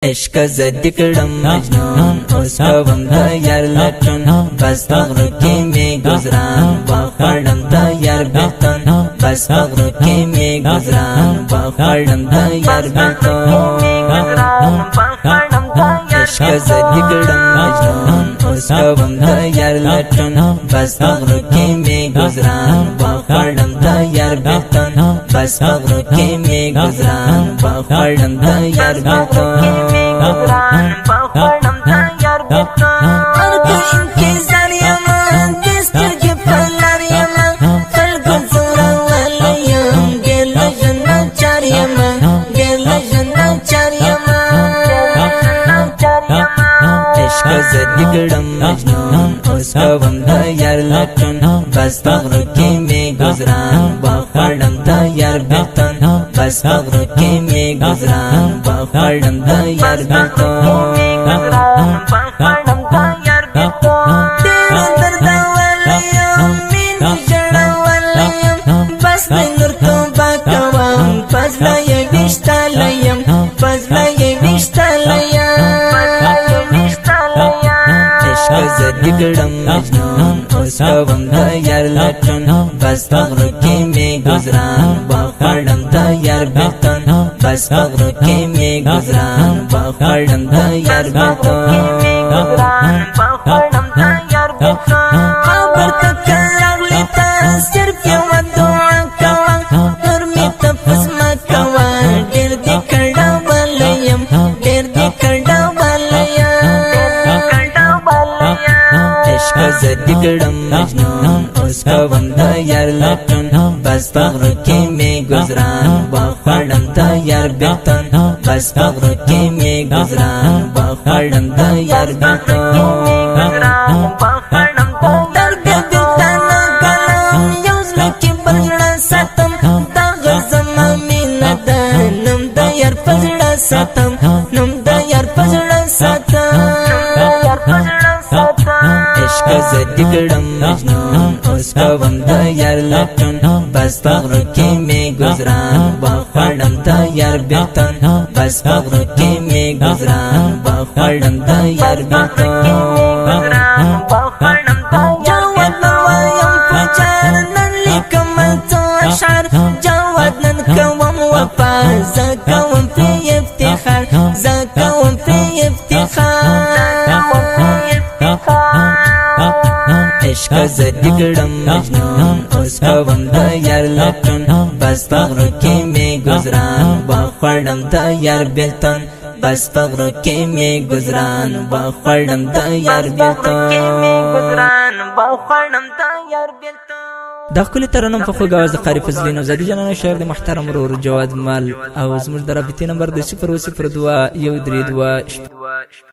عشق زدی کردم مجنون اسکوم دا یار لچون بس فقر کی می گذران با خردم دا یار بیتون بس فقر کی می گذران با خردم دا یار بیتون عشق زدی کردم مجنون اسکوم دا یار لچون بس فقر کی می گذران با خردم دا یار بیتون بس فقر کی می گذران با خردم دا یار بیتون زدی کردم مجنون اسکوم دا یار لچون بس فقر کی می گذران با خردم دا یار بیتون بس فقر کی می گذران با خردم دا یار بیتون بس نور تو باکوام پس لای بیشتالایم پس لای بیشتالایم زدی کردم مجنون اسکوم دا یار لچون بس فقر کی می گذران با خردم دا یار بیتون بس فقر کی می گذران با خردم دا یار بیتون خبر تکرار لیتا صرف یو دعا کوا نرمی تپس مکوا دیر دی کرده بالیم دیر دی کرده بالیم عشق زدی کردم مجنون اسکوم دا یار لچون بس فقر کی می گذران با خردم دا یار بیتون بس فقر کی می گذران با خردم دا یار بیتون درد بیتن گلم یوز لکی بلجڑا ساتم دا غزم مینه دا نم دا یار پزڑا ساتم نم دا یار پزڑا ساتم عشق زدی کردم مجنون اسکوم دا یار لچون بس فقر کی می گذران با خردم دا یار بیتون بس فقر کی می گذران با خردم دا یار بیتون جواد نوایم پچار نن لیکم تو اشعار جواد نن کوم وفا زکوم فی افتخار زکوم فی افتخار عشق زدی کردم مجنون اسکوم دا یار لچون بس فقر کی می گذران با خردم دا یار بیتون بس فقر کی می گذران با خردم دا یار بیتون دا خپل ترنم په خوږ आवाज د قاری فضلین او زادی جنانو شعر د محترم ورور جواد مال او زموږ د رابطې نمبر د 002 132